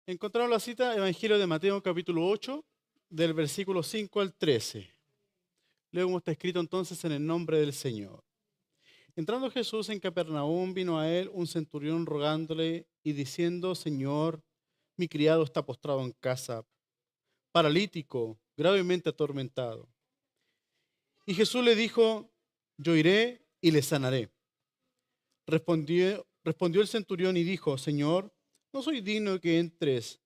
Encontraron la cita, Evangelio de Mateo capítulo 8, del versículo 5 al 13. Leo cómo está escrito entonces en el nombre del Señor. Entrando Jesús en Capernaum, vino a él un centurión rogándole y diciendo: Señor, mi criado está postrado en casa, paralítico, gravemente atormentado. Y Jesús le dijo: Yo iré y le sanaré. Respondió el centurión y dijo: Señor, no soy digno de que entres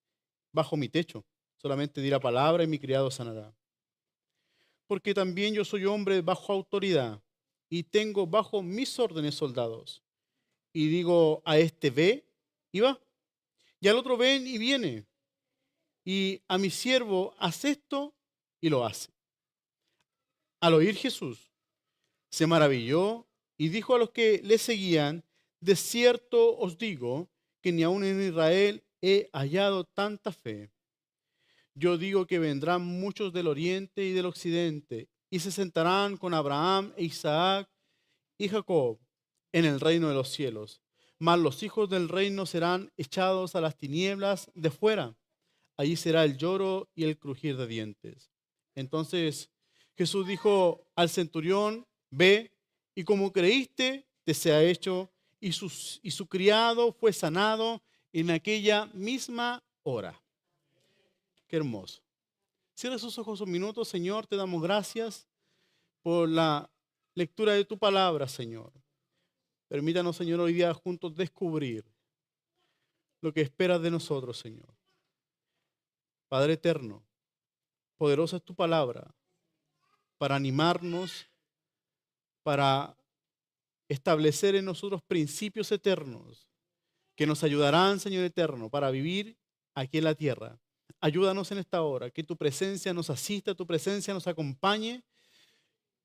bajo mi techo. Solamente di la palabra y mi criado sanará. Porque también yo soy hombre bajo autoridad y tengo bajo mis órdenes soldados. Y digo a este: ve y va. Y al otro: ven y viene. Y a mi siervo: haz esto, y lo hace. Al oír Jesús, se maravilló y dijo a los que le seguían: de cierto os digo que ni aun en Israel he hallado tanta fe. Yo digo que vendrán muchos del oriente y del occidente y se sentarán con Abraham e Isaac y Jacob en el reino de los cielos. Mas los hijos del reino serán echados a las tinieblas de fuera. Allí será el lloro y el crujir de dientes. Entonces Jesús dijo al centurión: ve, y como creíste, te sea hecho. Y su criado fue sanado en aquella misma hora. Qué hermoso. Cierra sus ojos un minuto. Señor, te damos gracias por la lectura de tu palabra, Señor. Permítanos, Señor, hoy día juntos descubrir lo que esperas de nosotros, Señor. Padre eterno, poderosa es tu palabra para animarnos, para establecer en nosotros principios eternos que nos ayudarán, Señor eterno, para vivir aquí en la tierra. Ayúdanos en esta hora, que tu presencia nos asista, tu presencia nos acompañe.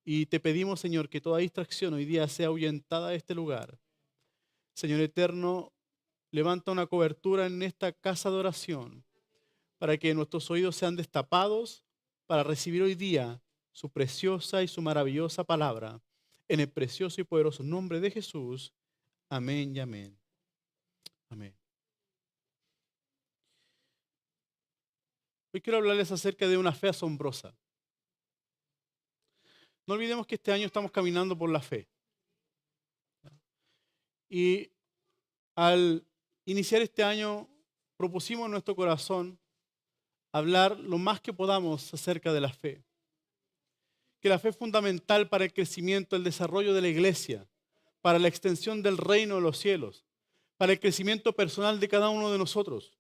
Y te pedimos, Señor, que toda distracción hoy día sea ahuyentada de este lugar. Señor eterno, levanta una cobertura en esta casa de oración para que nuestros oídos sean destapados para recibir hoy día su preciosa y su maravillosa palabra. En el precioso y poderoso nombre de Jesús. Amén y amén. Amén. Hoy quiero hablarles acerca de una fe asombrosa. No olvidemos que este año estamos caminando por la fe. Y al iniciar este año, propusimos en nuestro corazón hablar lo más que podamos acerca de la fe. Que la fe es fundamental para el crecimiento, el desarrollo de la iglesia, para la extensión del reino de los cielos, para el crecimiento personal de cada uno de nosotros.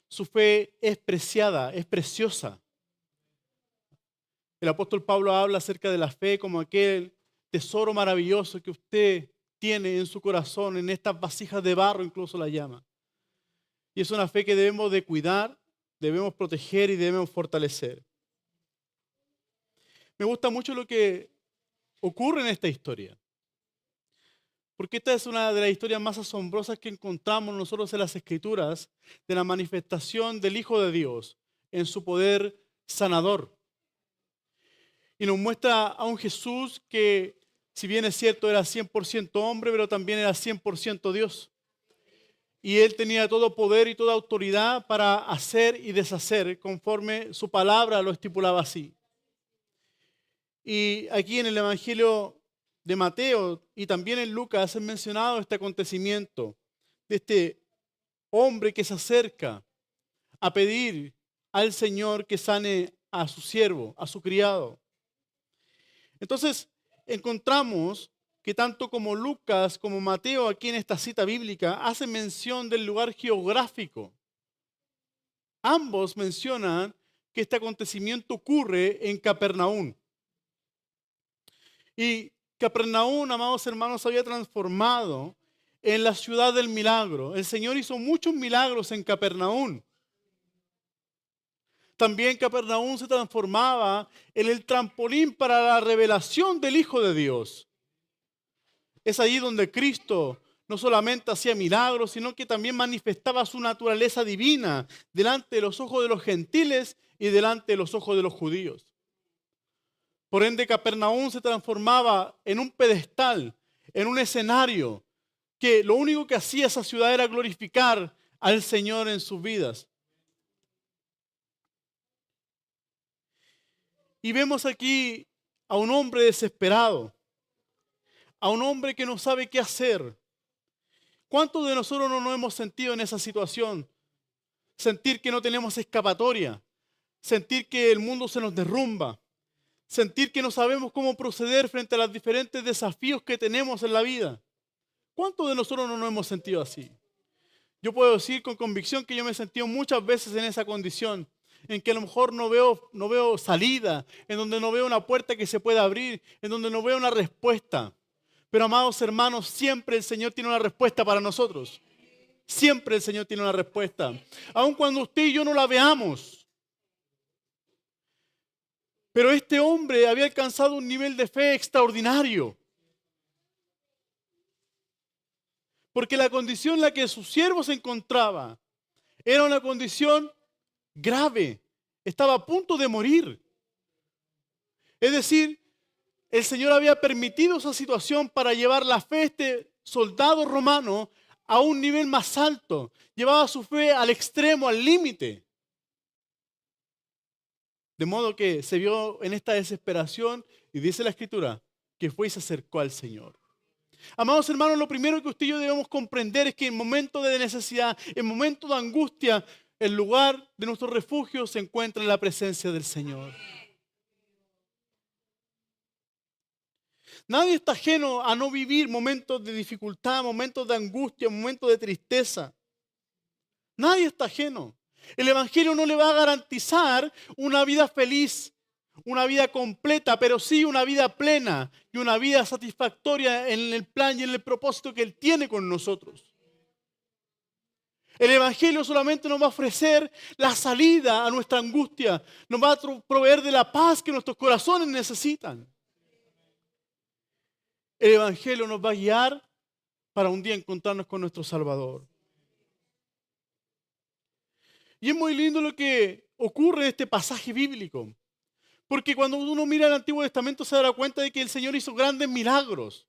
Su fe es preciada, es preciosa. El apóstol Pablo habla acerca de la fe como aquel tesoro maravilloso que usted tiene en su corazón, en estas vasijas de barro incluso la llama. Y es una fe que debemos de cuidar, debemos proteger y debemos fortalecer. Me gusta mucho lo que ocurre en esta historia, porque esta es una de las historias más asombrosas que encontramos nosotros en las Escrituras, de la manifestación del Hijo de Dios en su poder sanador. Y nos muestra a un Jesús que, si bien es cierto, era 100% hombre, pero también era 100% Dios. Y Él tenía todo poder y toda autoridad para hacer y deshacer conforme su palabra lo estipulaba así. Y aquí en el Evangelio de Mateo y también en Lucas es mencionado este acontecimiento de este hombre que se acerca a pedir al Señor que sane a su siervo, a su criado. Entonces encontramos que tanto como Lucas como Mateo aquí en esta cita bíblica hacen mención del lugar geográfico. Ambos mencionan que este acontecimiento ocurre en Capernaum. Y Capernaum, amados hermanos, se había transformado en la ciudad del milagro. El Señor hizo muchos milagros en Capernaum. También Capernaum se transformaba en el trampolín para la revelación del Hijo de Dios. Es allí donde Cristo no solamente hacía milagros, sino que también manifestaba su naturaleza divina delante de los ojos de los gentiles y delante de los ojos de los judíos. Por ende, Capernaum se transformaba en un pedestal, en un escenario, que lo único que hacía esa ciudad era glorificar al Señor en sus vidas. Y vemos aquí a un hombre desesperado, a un hombre que no sabe qué hacer. ¿Cuántos de nosotros no nos hemos sentido en esa situación? Sentir que no tenemos escapatoria, sentir que el mundo se nos derrumba, sentir que no sabemos cómo proceder frente a los diferentes desafíos que tenemos en la vida. ¿Cuántos de nosotros no nos hemos sentido así? Yo puedo decir con convicción que yo me he sentido muchas veces en esa condición, en que a lo mejor no veo salida, en donde no veo una puerta que se pueda abrir, en donde no veo una respuesta. Pero amados hermanos, siempre el Señor tiene una respuesta para nosotros. Siempre el Señor tiene una respuesta. Aun cuando usted y yo no la veamos. Pero este hombre había alcanzado un nivel de fe extraordinario. Porque la condición en la que su siervo se encontraba era una condición grave. Estaba a punto de morir. Es decir, el Señor había permitido esa situación para llevar la fe de este soldado romano a un nivel más alto. Llevaba su fe al extremo, al límite. De modo que se vio en esta desesperación y dice la Escritura que fue y se acercó al Señor. Amados hermanos, lo primero que usted y yo debemos comprender es que en momentos de necesidad, en momentos de angustia, el lugar de nuestro refugio se encuentra en la presencia del Señor. Nadie está ajeno a no vivir momentos de dificultad, momentos de angustia, momentos de tristeza. Nadie está ajeno. El Evangelio no le va a garantizar una vida feliz, una vida completa, pero sí una vida plena y una vida satisfactoria en el plan y en el propósito que Él tiene con nosotros. El Evangelio solamente nos va a ofrecer la salida a nuestra angustia, nos va a proveer de la paz que nuestros corazones necesitan. El Evangelio nos va a guiar para un día encontrarnos con nuestro Salvador. Y es muy lindo lo que ocurre en este pasaje bíblico. Porque cuando uno mira el Antiguo Testamento se da cuenta de que el Señor hizo grandes milagros.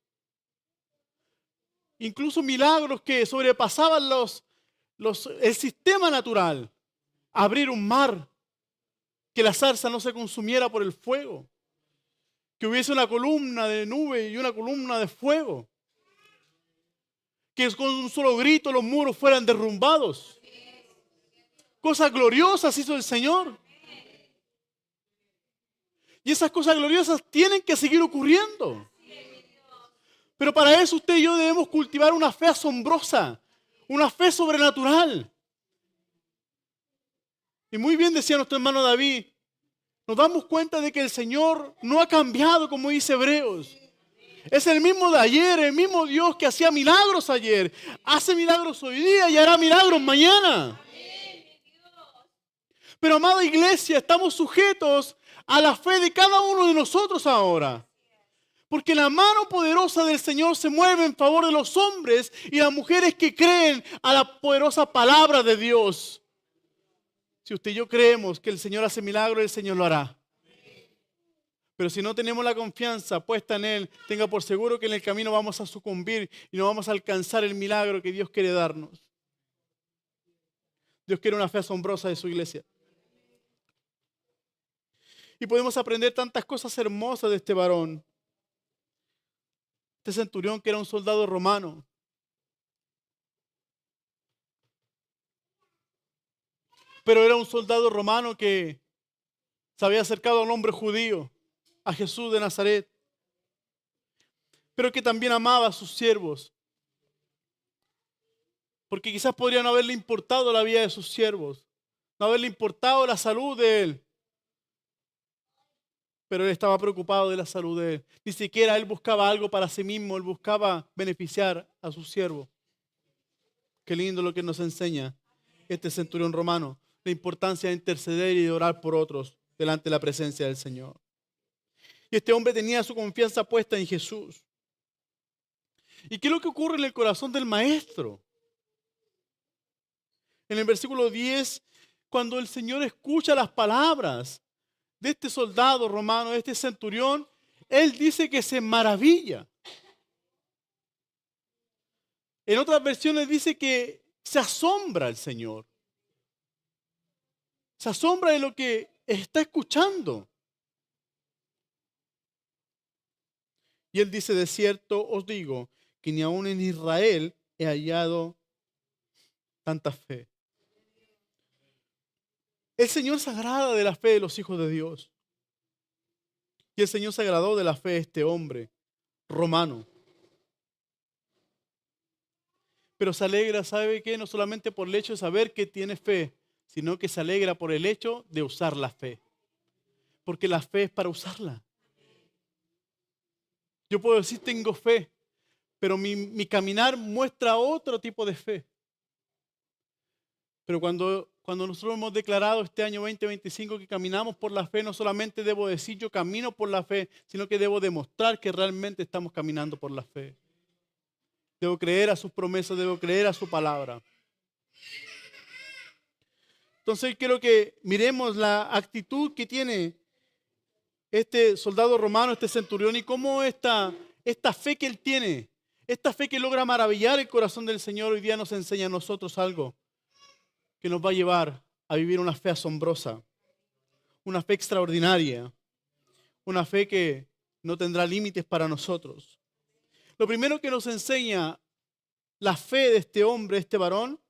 Incluso milagros que sobrepasaban el sistema natural. Abrir un mar, que la zarza no se consumiera por el fuego. Que hubiese una columna de nube y una columna de fuego. Que con un solo grito los muros fueran derrumbados. Cosas gloriosas hizo el Señor. Y esas cosas gloriosas tienen que seguir ocurriendo. Pero para eso usted y yo debemos cultivar una fe asombrosa, una fe sobrenatural. Y muy bien decía nuestro hermano David, nos damos cuenta de que el Señor no ha cambiado, como dice Hebreos. Es el mismo de ayer, el mismo Dios que hacía milagros ayer, hace milagros hoy día y hará milagros mañana. Pero amada iglesia, estamos sujetos a la fe de cada uno de nosotros ahora. Porque la mano poderosa del Señor se mueve en favor de los hombres y las mujeres que creen a la poderosa palabra de Dios. Si usted y yo creemos que el Señor hace milagros, el Señor lo hará. Pero si no tenemos la confianza puesta en Él, tenga por seguro que en el camino vamos a sucumbir y no vamos a alcanzar el milagro que Dios quiere darnos. Dios quiere una fe asombrosa de su iglesia. Y podemos aprender tantas cosas hermosas de este varón. Este centurión que era un soldado romano. Pero era un soldado romano que se había acercado a un hombre judío, a Jesús de Nazaret. Pero que también amaba a sus siervos. Porque quizás podría no haberle importado la vida de sus siervos. No haberle importado la salud de él. Pero él estaba preocupado de la salud de él. Ni siquiera él buscaba algo para sí mismo, él buscaba beneficiar a su siervo. Qué lindo lo que nos enseña este centurión romano, la importancia de interceder y de orar por otros delante de la presencia del Señor. Y este hombre tenía su confianza puesta en Jesús. ¿Y qué es lo que ocurre en el corazón del maestro? En el versículo 10, cuando el Señor escucha las palabras de este soldado romano, de este centurión, él dice que se maravilla. En otras versiones dice que se asombra el Señor. Se asombra de lo que está escuchando. Y él dice, de cierto os digo, que ni aún en Israel he hallado tanta fe. El Señor se agrada de la fe de los hijos de Dios. Y el Señor se agradó de la fe de este hombre romano. Pero se alegra, ¿sabe qué? No solamente por el hecho de saber que tiene fe, sino que se alegra por el hecho de usar la fe. Porque la fe es para usarla. Yo puedo decir tengo fe, pero mi caminar muestra otro tipo de fe. Pero cuando nosotros hemos declarado este año 2025 que caminamos por la fe, no solamente debo decir yo camino por la fe, sino que debo demostrar que realmente estamos caminando por la fe. Debo creer a sus promesas, debo creer a su palabra. Entonces quiero que miremos la actitud que tiene este soldado romano, este centurión, y cómo esta fe que él tiene, esta fe que logra maravillar el corazón del Señor, hoy día nos enseña a nosotros algo que nos va a llevar a vivir una fe asombrosa, una fe extraordinaria, una fe que no tendrá límites para nosotros. Lo primero que nos enseña la fe de este hombre, este varón,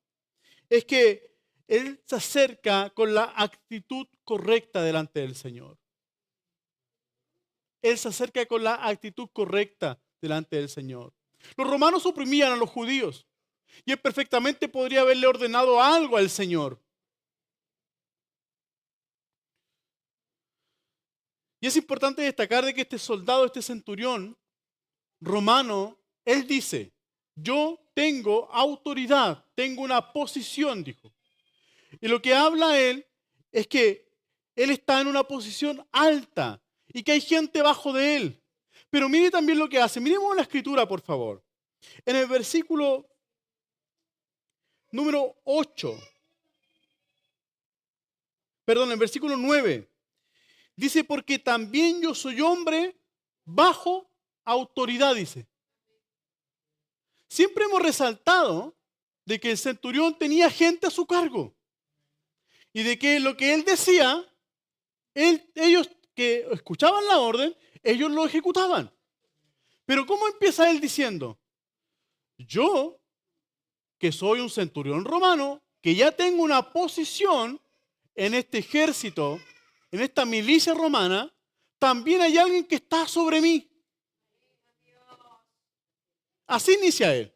es que él se acerca con la actitud correcta delante del Señor. Él se acerca con la actitud correcta delante del Señor. Los romanos oprimían a los judíos y él perfectamente podría haberle ordenado algo al Señor. Y es importante destacar de que este soldado, este centurión romano, él dice, yo tengo autoridad, tengo una posición, dijo. Y lo que habla él es que él está en una posición alta y que hay gente bajo de él. Pero mire también lo que hace. Miremos la escritura, por favor. En el versículo número 8, perdón, en el versículo 9, dice, porque también yo soy hombre bajo autoridad, dice. Siempre hemos resaltado de que el centurión tenía gente a su cargo y de que lo que él decía, ellos que escuchaban la orden, ellos lo ejecutaban. Pero ¿cómo empieza él diciendo? Yo, que soy un centurión romano, que ya tengo una posición en este ejército, en esta milicia romana, también hay alguien que está sobre mí. Así inicia él.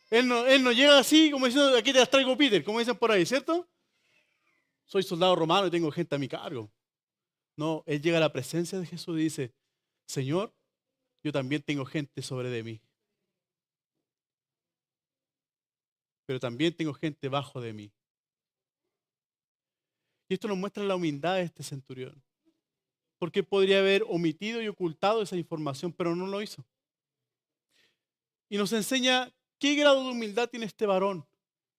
Él no llega así como diciendo, aquí te las traigo Peter, como dicen por ahí, ¿cierto? Soy soldado romano y tengo gente a mi cargo. No, él llega a la presencia de Jesús y dice, Señor, yo también tengo gente sobre de mí. Pero también tengo gente bajo de mí. Y esto nos muestra la humildad de este centurión. Porque podría haber omitido y ocultado esa información, pero no lo hizo. Y nos enseña qué grado de humildad tiene este varón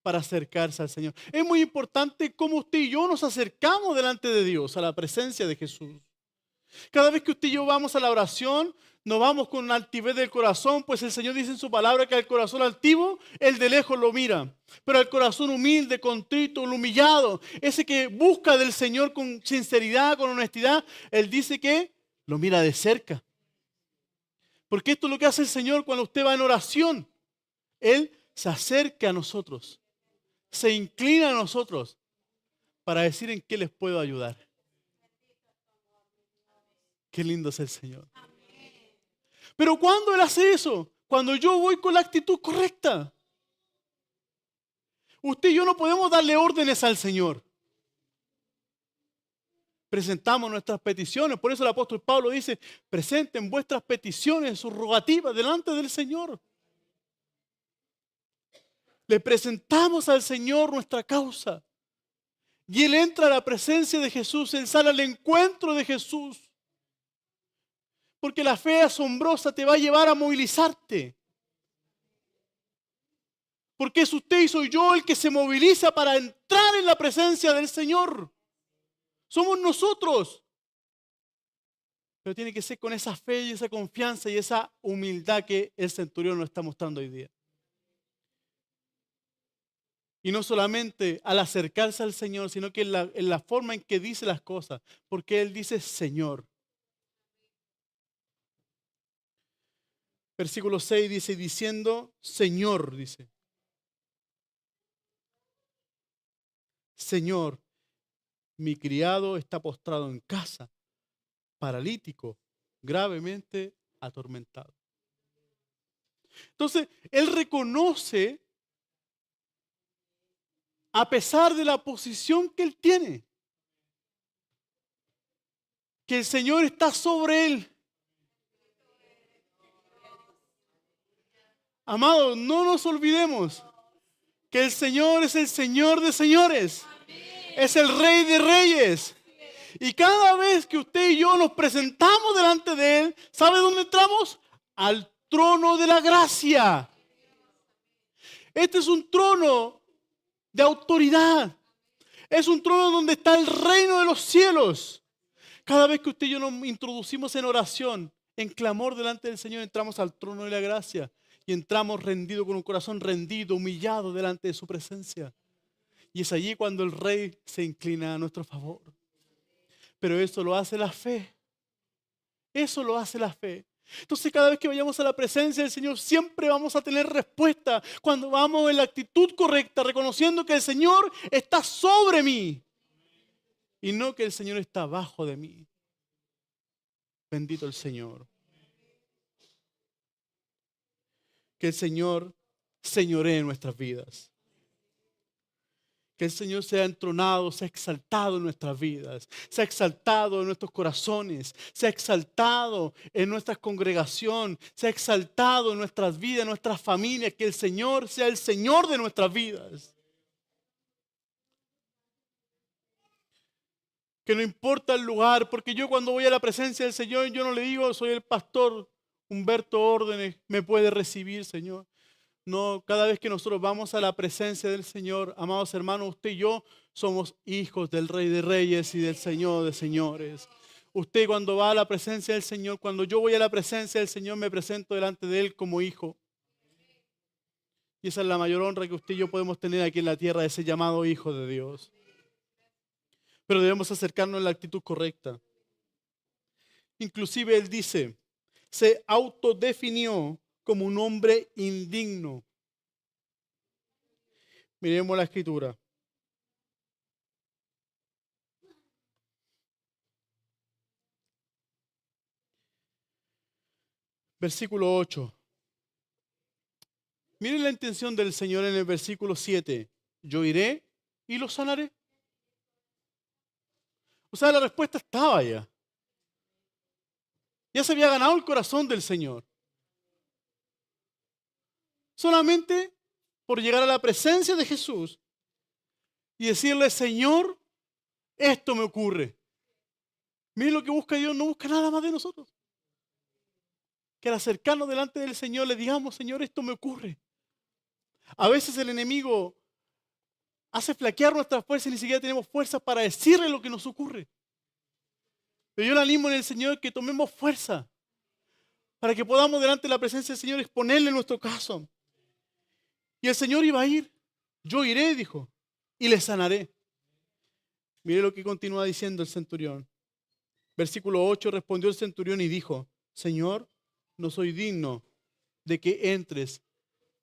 para acercarse al Señor. Es muy importante cómo usted y yo nos acercamos delante de Dios, a la presencia de Jesús. Cada vez que usted y yo vamos a la oración, no vamos con altivez del corazón, pues el Señor dice en su palabra que al corazón altivo, Él de lejos lo mira. Pero al corazón humilde, contrito, el humillado, ese que busca del Señor con sinceridad, con honestidad, Él dice que lo mira de cerca. Porque esto es lo que hace el Señor cuando usted va en oración. Él se acerca a nosotros, se inclina a nosotros para decir en qué les puedo ayudar. Qué lindo es el Señor. Pero ¿cuándo Él hace eso? Cuando yo voy con la actitud correcta. Usted y yo no podemos darle órdenes al Señor. Presentamos nuestras peticiones. Por eso el apóstol Pablo dice, presenten vuestras peticiones, sus rogativas delante del Señor. Le presentamos al Señor nuestra causa. Y Él entra a la presencia de Jesús. Él sale al encuentro de Jesús. Porque la fe asombrosa te va a llevar a movilizarte. Porque es usted y soy yo el que se moviliza para entrar en la presencia del Señor. Somos nosotros. Pero tiene que ser con esa fe y esa confianza y esa humildad que el centurión nos está mostrando hoy día. Y no solamente al acercarse al Señor, sino que en la forma en que dice las cosas. Porque Él dice Señor. Versículo 6 dice, diciendo, Señor, dice, Señor, mi criado está postrado en casa, paralítico, gravemente atormentado. Entonces, él reconoce, a pesar de la posición que él tiene, que el Señor está sobre él. Amados, no nos olvidemos que el Señor es el Señor de señores, es el Rey de reyes. Y cada vez que usted y yo nos presentamos delante de Él, ¿sabe dónde entramos? Al trono de la gracia. Este es un trono de autoridad. Es un trono donde está el reino de los cielos. Cada vez que usted y yo nos introducimos en oración, en clamor delante del Señor, entramos al trono de la gracia. Y entramos rendidos, con un corazón rendido, humillado delante de su presencia. Y es allí cuando el Rey se inclina a nuestro favor. Pero eso lo hace la fe. Eso lo hace la fe. Entonces cada vez que vayamos a la presencia del Señor, siempre vamos a tener respuesta cuando vamos en la actitud correcta, reconociendo que el Señor está sobre mí y no que el Señor está abajo de mí. Bendito el Señor. Que el Señor señoree nuestras vidas. Que el Señor sea entronado, sea exaltado en nuestras vidas, sea exaltado en nuestros corazones, sea exaltado en nuestra congregación, sea exaltado en nuestras vidas, en nuestras familias. Que el Señor sea el Señor de nuestras vidas. Que no importa el lugar, porque yo cuando voy a la presencia del Señor, yo no le digo, soy el pastor Humberto Órdenes, me puede recibir, Señor. No, cada vez que nosotros vamos a la presencia del Señor, amados hermanos, usted y yo somos hijos del Rey de Reyes y del Señor de Señores. Usted cuando va a la presencia del Señor, cuando yo voy a la presencia del Señor, me presento delante de Él como hijo. Y esa es la mayor honra que usted y yo podemos tener aquí en la tierra, ese llamado hijo de Dios. Pero debemos acercarnos en la actitud correcta. Inclusive Él dice, se autodefinió como un hombre indigno. Miremos la escritura. Versículo 8. Miren la intención del Señor en el versículo 7. Yo iré y lo sanaré. O sea, la respuesta estaba ya. Ya se había ganado el corazón del Señor. Solamente por llegar a la presencia de Jesús y decirle, Señor, esto me ocurre. Miren lo que busca Dios, no busca nada más de nosotros. Que al acercarnos delante del Señor le digamos, Señor, esto me ocurre. A veces el enemigo hace flaquear nuestras fuerzas y ni siquiera tenemos fuerzas para decirle lo que nos ocurre. Pero yo le animo en el Señor que tomemos fuerza para que podamos delante de la presencia del Señor exponerle nuestro caso. Y el Señor iba a ir. Yo iré, dijo, y le sanaré. Mire lo que continúa diciendo el centurión. Versículo 8, respondió el centurión y dijo, Señor, no soy digno de que entres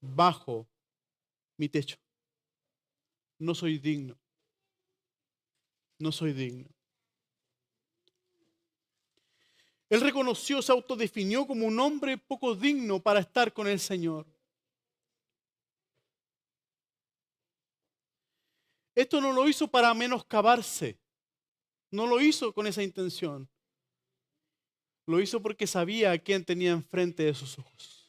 bajo mi techo. No soy digno. No soy digno. Él reconoció, se autodefinió como un hombre poco digno para estar con el Señor. Esto no lo hizo para menoscabarse. No lo hizo con esa intención. Lo hizo porque sabía a quién tenía enfrente de sus ojos.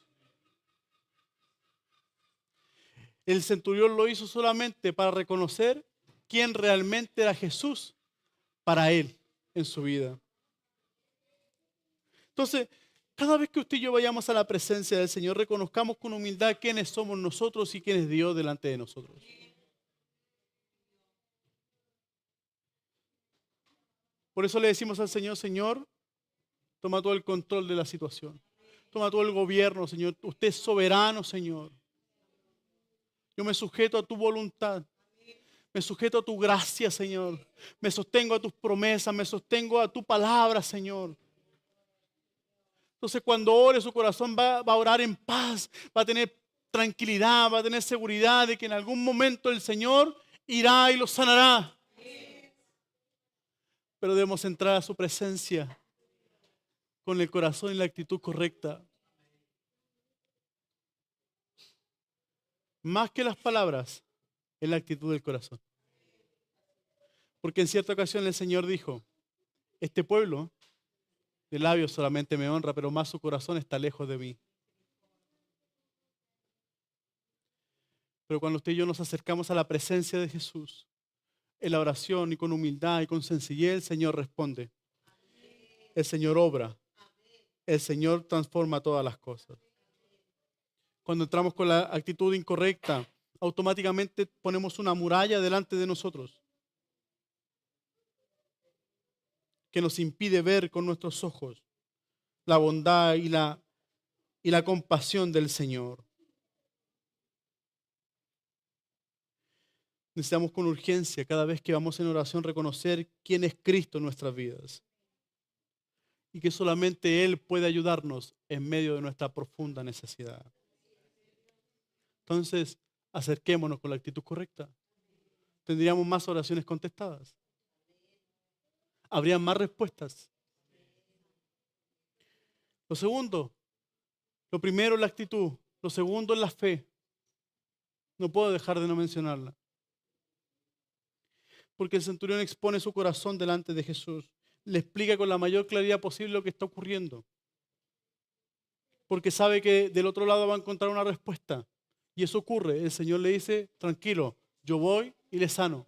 El centurión lo hizo solamente para reconocer quién realmente era Jesús para él en su vida. Entonces, cada vez que usted y yo vayamos a la presencia del Señor, reconozcamos con humildad quiénes somos nosotros y quién es Dios delante de nosotros. Por eso le decimos al Señor, Señor, toma todo el control de la situación. Toma todo el gobierno, Señor. Usted es soberano, Señor. Yo me sujeto a tu voluntad. Me sujeto a tu gracia, Señor. Me sostengo a tus promesas. Me sostengo a tu palabra, Señor. Entonces cuando ore, su corazón va a orar en paz, va a tener tranquilidad, va a tener seguridad de que en algún momento el Señor irá y lo sanará. Pero debemos entrar a su presencia con el corazón y la actitud correcta. Más que las palabras, es la actitud del corazón. Porque en cierta ocasión el Señor dijo, este pueblo de labios solamente me honra, pero más su corazón está lejos de mí. Pero cuando usted y yo nos acercamos a la presencia de Jesús, en la oración y con humildad y con sencillez, el Señor responde. El Señor obra. El Señor transforma todas las cosas. Cuando entramos con la actitud incorrecta, automáticamente ponemos una muralla delante de nosotros que nos impide ver con nuestros ojos la bondad y la compasión del Señor. Necesitamos con urgencia, cada vez que vamos en oración, reconocer quién es Cristo en nuestras vidas. Y que solamente Él puede ayudarnos en medio de nuestra profunda necesidad. Entonces, acerquémonos con la actitud correcta. Tendríamos más oraciones contestadas. Habría más respuestas. Lo segundo, lo primero es la actitud. Lo segundo es la fe. No puedo dejar de no mencionarla. Porque el centurión expone su corazón delante de Jesús. Le explica con la mayor claridad posible lo que está ocurriendo. Porque sabe que del otro lado va a encontrar una respuesta. Y eso ocurre. El Señor le dice, tranquilo, yo voy y le sano.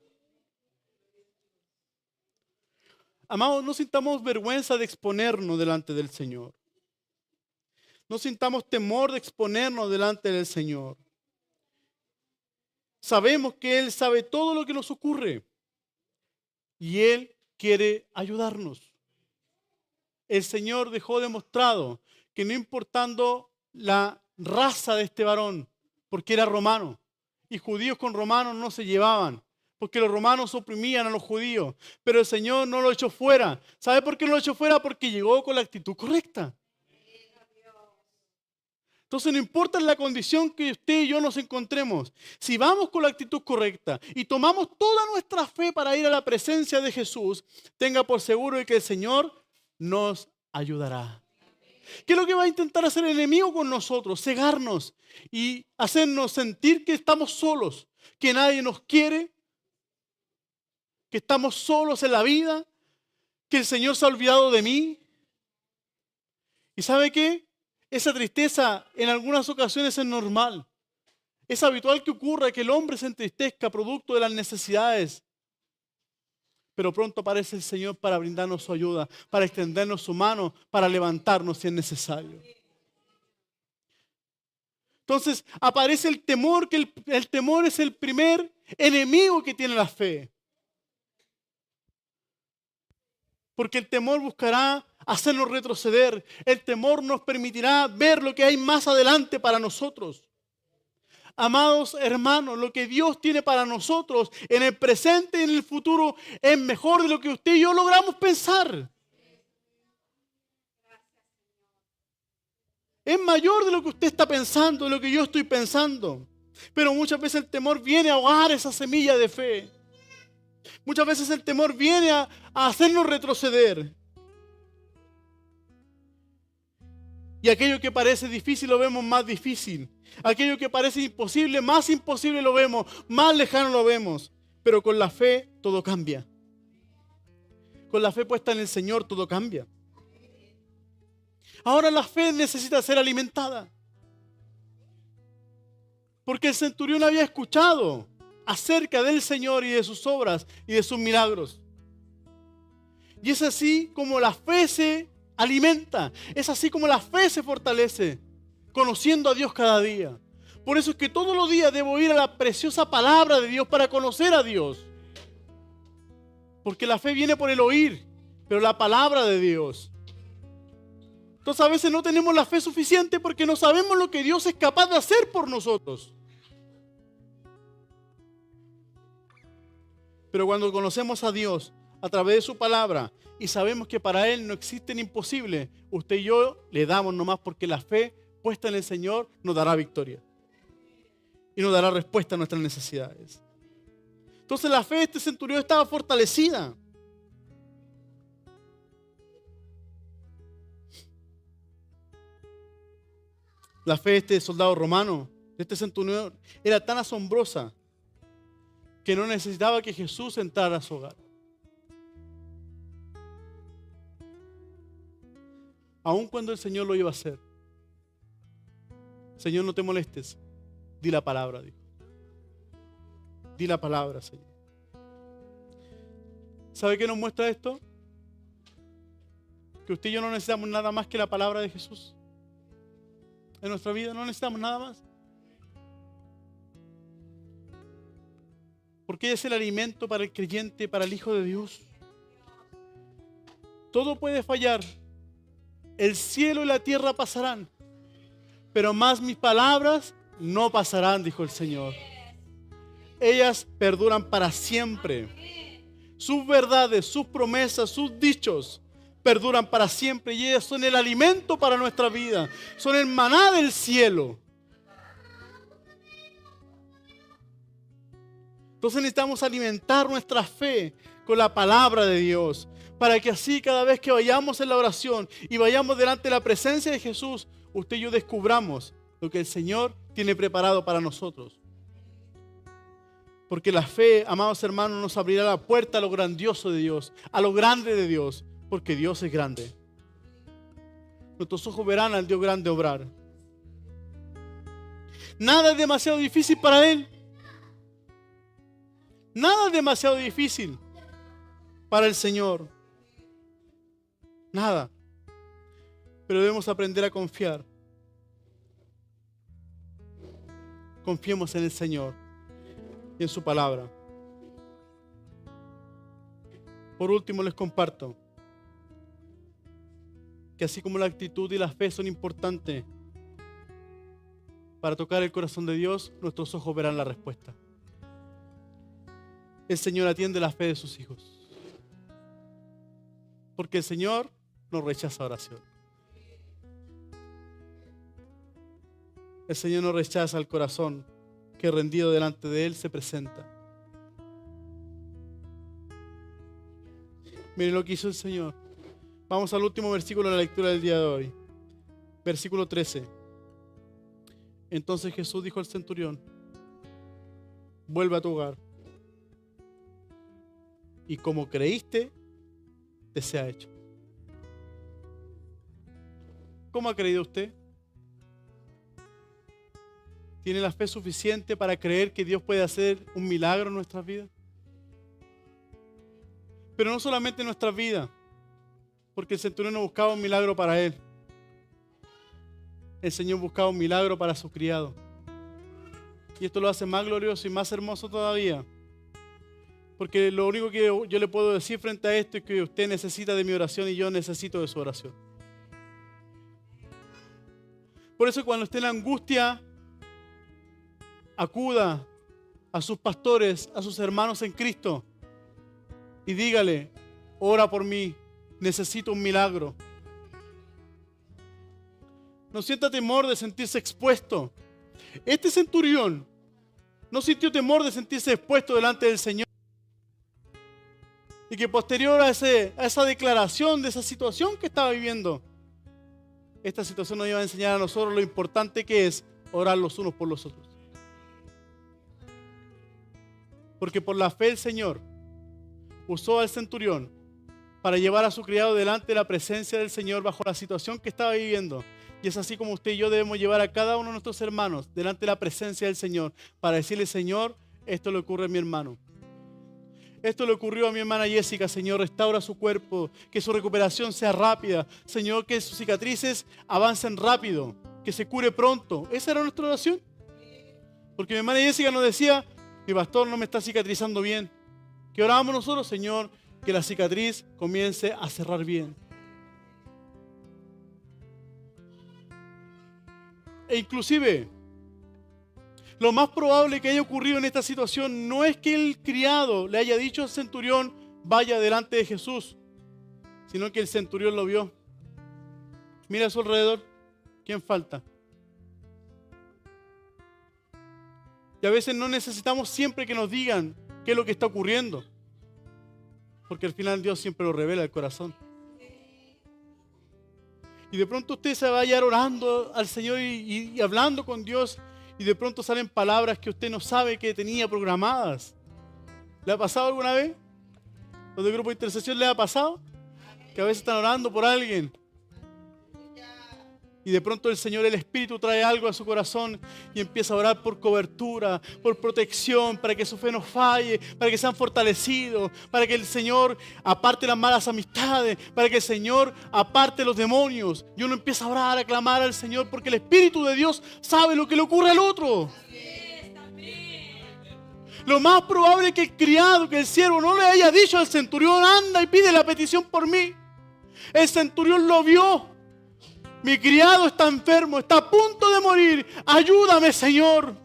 Amados, no sintamos vergüenza de exponernos delante del Señor. No sintamos temor de exponernos delante del Señor. Sabemos que Él sabe todo lo que nos ocurre. Y Él quiere ayudarnos. El Señor dejó demostrado que no importando la raza de este varón, porque era romano, y judíos con romanos no se llevaban, porque los romanos oprimían a los judíos, pero el Señor no lo echó fuera. ¿Sabe por qué no lo echó fuera? Porque llegó con la actitud correcta. Entonces no importa la condición que usted y yo nos encontremos, si vamos con la actitud correcta y tomamos toda nuestra fe para ir a la presencia de Jesús, tenga por seguro de que el Señor nos ayudará. ¿Qué es lo que va a intentar hacer el enemigo con nosotros? Cegarnos y hacernos sentir que estamos solos, que nadie nos quiere, que estamos solos en la vida, que el Señor se ha olvidado de mí. ¿Y sabe qué? Esa tristeza en algunas ocasiones es normal. Es habitual que ocurra que el hombre se entristezca producto de las necesidades. Pero pronto aparece el Señor para brindarnos su ayuda, para extendernos su mano, para levantarnos si es necesario. Entonces aparece el temor, que el temor es el primer enemigo que tiene la fe. Porque el temor buscará hacernos retroceder. El temor nos permitirá ver lo que hay más adelante para nosotros. Amados hermanos, lo que Dios tiene para nosotros en el presente y en el futuro es mejor de lo que usted y yo logramos pensar. Es mayor de lo que usted está pensando, de lo que yo estoy pensando. Pero muchas veces el temor viene a ahogar esa semilla de fe. Muchas veces el temor viene a hacernos retroceder. Y aquello que parece difícil lo vemos más difícil. Aquello que parece imposible, más imposible lo vemos, más lejano lo vemos. Pero con la fe todo cambia. Con la fe puesta en el Señor todo cambia. Ahora la fe necesita ser alimentada. Porque el centurión había escuchado acerca del Señor y de sus obras y de sus milagros. Y es así como la fe se alimenta. Es así como la fe se fortalece, conociendo a Dios cada día. Por eso es que todos los días debo ir a la preciosa palabra de Dios para conocer a Dios. Porque la fe viene por el oír, pero la palabra de Dios. Entonces a veces no tenemos la fe suficiente porque no sabemos lo que Dios es capaz de hacer por nosotros. Pero cuando conocemos a Dios, a través de su palabra y sabemos que para Él no existen imposibles, usted y yo le damos nomás porque la fe puesta en el Señor nos dará victoria y nos dará respuesta a nuestras necesidades. Entonces la fe de este centurión estaba fortalecida. La fe de este soldado romano, de este centurión, era tan asombrosa que no necesitaba que Jesús entrara a su hogar. Aun cuando el Señor lo iba a hacer. Señor, no te molestes. Di la palabra, dijo. Di la palabra, Señor. ¿Sabe qué nos muestra esto? Que usted y yo no necesitamos nada más que la palabra de Jesús. En nuestra vida no necesitamos nada más. Porque ella es el alimento para el creyente, para el Hijo de Dios. Todo puede fallar. El cielo y la tierra pasarán. Pero más mis palabras no pasarán, dijo el Señor. Ellas perduran para siempre. Sus verdades, sus promesas, sus dichos perduran para siempre. Y ellas son el alimento para nuestra vida. Son el maná del cielo. Entonces necesitamos alimentar nuestra fe con la palabra de Dios, para que así cada vez que vayamos en la oración y vayamos delante de la presencia de Jesús, usted y yo descubramos lo que el Señor tiene preparado para nosotros. Porque la fe, amados hermanos, nos abrirá la puerta a lo grandioso de Dios, a lo grande de Dios, porque Dios es grande. Nuestros ojos verán al Dios grande obrar. Nada es demasiado difícil para Él. Nada es demasiado difícil para el Señor. Nada. Pero debemos aprender a confiar. Confiemos en el Señor y en su palabra. Por último, les comparto que así como la actitud y la fe son importantes para tocar el corazón de Dios, nuestros ojos verán la respuesta. El Señor atiende la fe de sus hijos. Porque el Señor no rechaza oración. El Señor no rechaza el corazón que rendido delante de Él se presenta. Miren lo que hizo el Señor. Vamos al último versículo de la lectura del día de hoy. Versículo 13. Entonces Jesús dijo al centurión: vuelve a tu hogar. Y como creíste, te sea hecho. ¿Cómo ha creído usted? ¿Tiene la fe suficiente para creer que Dios puede hacer un milagro en nuestras vidas? Pero no solamente en nuestras vidas, porque el centurión no buscaba un milagro para él. El Señor buscaba un milagro para su criado. Y esto lo hace más glorioso y más hermoso todavía. Porque lo único que yo le puedo decir frente a esto es que usted necesita de mi oración y yo necesito de su oración. Por eso cuando esté en angustia, acuda a sus pastores, a sus hermanos en Cristo y dígale: ora por mí, necesito un milagro. No sienta temor de sentirse expuesto. Este centurión no sintió temor de sentirse expuesto delante del Señor. Y que posterior a esa declaración de esa situación que estaba viviendo, esta situación nos iba a enseñar a nosotros lo importante que es orar los unos por los otros. Porque por la fe el Señor usó al centurión para llevar a su criado delante de la presencia del Señor bajo la situación que estaba viviendo. Y es así como usted y yo debemos llevar a cada uno de nuestros hermanos delante de la presencia del Señor para decirle: Señor, esto le ocurre a mi hermano. Esto le ocurrió a mi hermana Jessica. Señor, restaura su cuerpo, que su recuperación sea rápida. Señor, que sus cicatrices avancen rápido, que se cure pronto. Esa era nuestra oración. Porque mi hermana Jessica nos decía: mi pastor no me está cicatrizando bien. ¿Qué orábamos nosotros? Señor, que la cicatriz comience a cerrar bien. E inclusive, lo más probable que haya ocurrido en esta situación no es que el criado le haya dicho al centurión: vaya delante de Jesús, sino que el centurión lo vio. Mira a su alrededor, ¿quién falta? Y a veces no necesitamos siempre que nos digan qué es lo que está ocurriendo, porque al final Dios siempre lo revela el corazón. Y de pronto usted se va a hallar orando al Señor y hablando con Dios, y de pronto salen palabras que usted no sabe que tenía programadas. ¿Le ha pasado alguna vez? ¿Los del grupo de intercesión le ha pasado? Que a veces están orando por alguien y de pronto el Señor, el Espíritu, trae algo a su corazón y empieza a orar por cobertura, por protección, para que su fe no falle, para que sean fortalecidos, para que el Señor aparte las malas amistades, para que el Señor aparte los demonios. Y uno empieza a orar, a clamar al Señor, porque el Espíritu de Dios sabe lo que le ocurre al otro. Lo más probable es que el criado, que el siervo no le haya dicho al centurión: anda y pide la petición por mí. El centurión lo vio. Mi criado está enfermo, está a punto de morir. Ayúdame, Señor.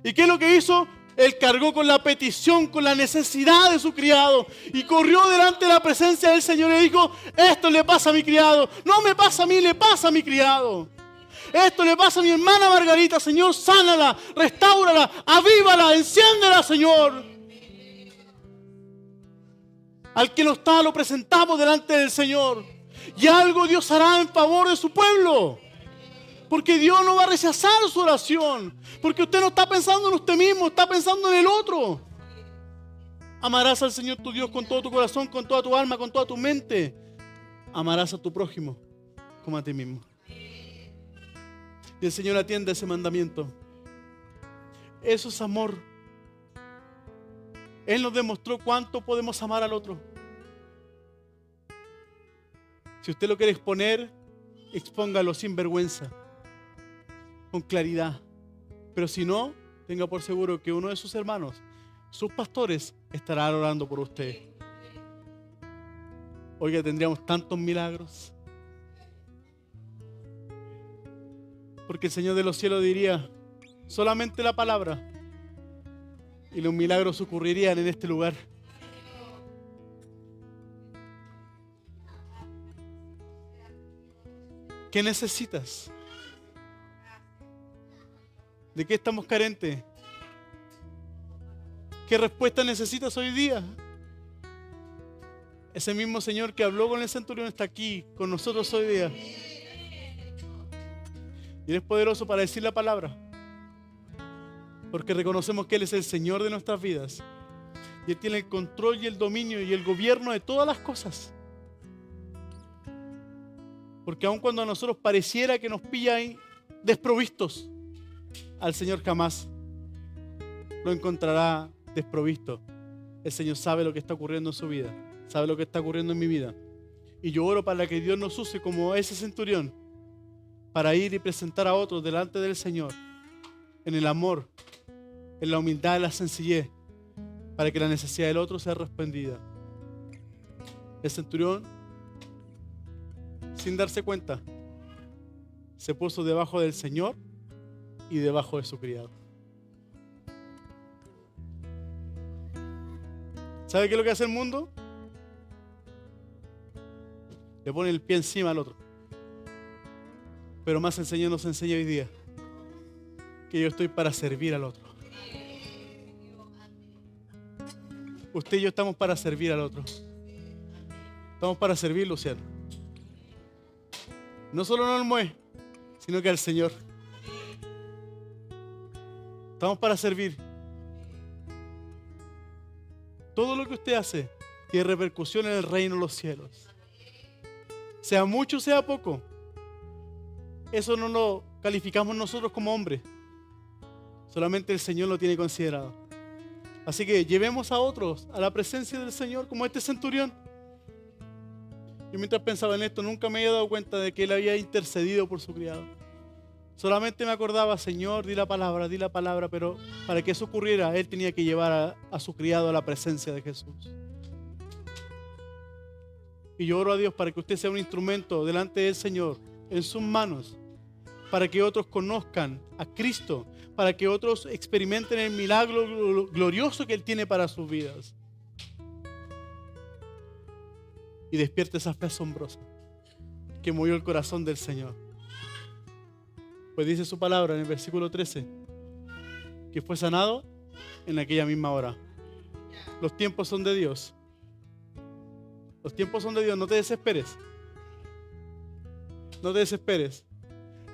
¿Y qué es lo que hizo? Él cargó con la petición, con la necesidad de su criado, y corrió delante de la presencia del Señor y dijo: esto le pasa a mi criado. No me pasa a mí, le pasa a mi criado. Esto le pasa a mi hermana Margarita. Señor, sánala, restáurala, avívala, enciéndela, Señor. Al que no está, lo presentamos delante del Señor. Y algo Dios hará en favor de su pueblo. Porque Dios no va a rechazar su oración. Porque usted no está pensando en usted mismo, está pensando en el otro. Amarás al Señor tu Dios con todo tu corazón, con toda tu alma, con toda tu mente. Amarás a tu prójimo como a ti mismo. Y el Señor atiende ese mandamiento. Eso es amor. Él nos demostró cuánto podemos amar al otro. Si usted lo quiere exponer, expóngalo sin vergüenza, con claridad. Pero si no, tenga por seguro que uno de sus hermanos, sus pastores, estará orando por usted. Oiga, tendríamos tantos milagros. Porque el Señor de los cielos diría: solamente la palabra, y los milagros ocurrirían en este lugar. ¿Qué necesitas? ¿De qué estamos carentes? ¿Qué respuesta necesitas hoy día? Ese mismo Señor que habló con el centurión está aquí con nosotros hoy día. Y Él es poderoso para decir la palabra. Porque reconocemos que Él es el Señor de nuestras vidas. Y Él tiene el control y el dominio y el gobierno de todas las cosas. Porque aun cuando a nosotros pareciera que nos pilla ahí desprovistos, al Señor jamás lo encontrará desprovisto. El Señor sabe lo que está ocurriendo en su vida, sabe lo que está ocurriendo en mi vida. Y yo oro para que Dios nos use como ese centurión, para ir y presentar a otros delante del Señor, en el amor, en la humildad, en la sencillez, para que la necesidad del otro sea respondida. El centurión, sin darse cuenta, se puso debajo del Señor y debajo de su criado. ¿Sabe qué es lo que hace el mundo? Le pone el pie encima al otro. Pero más el Señor nos enseña hoy día que yo estoy para servir al otro. Usted y yo estamos para servir al otro. Estamos para servir, Luciano. No solo no al Moe, sino que al Señor. Estamos para servir. Todo lo que usted hace tiene repercusión en el reino de los cielos. Sea mucho, sea poco. Eso no lo calificamos nosotros como hombres. Solamente el Señor lo tiene considerado. Así que llevemos a otros a la presencia del Señor como este centurión. Yo mientras pensaba en esto nunca me había dado cuenta de que él había intercedido por su criado. Solamente me acordaba: Señor, di la palabra, pero para que eso ocurriera, él tenía que llevar a su criado a la presencia de Jesús. Y yo oro a Dios para que usted sea un instrumento delante del Señor, en sus manos, para que otros conozcan a Cristo, para que otros experimenten el milagro glorioso que Él tiene para sus vidas. y despierta esa fe asombrosa que movió el corazón del Señor. Pues dice su palabra en el versículo 13 que fue sanado en aquella misma hora. Los tiempos son de Dios. Los tiempos son de Dios. No te desesperes. No te desesperes.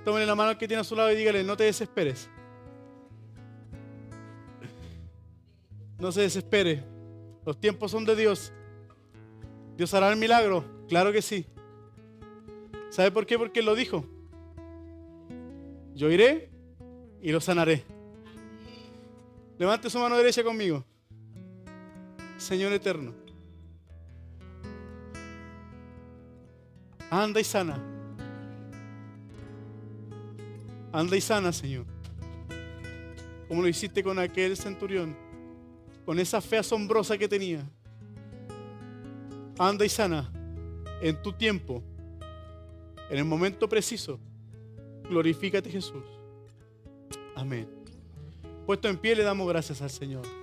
Tómale la mano al que tiene a su lado y dígale, no te desesperes. No se desespere. Los tiempos son de Dios. ¿Dios hará el milagro? Claro que sí. ¿Sabe por qué? Porque Él lo dijo. Yo iré y lo sanaré. Levante su mano derecha conmigo. Señor eterno, anda y sana. Anda y sana, Señor. Como lo hiciste con aquel centurión, con esa fe asombrosa que tenía. Anda y sana en tu tiempo, en el momento preciso. Glorifícate, Jesús. Amén. Puesto en pie, le damos gracias al Señor.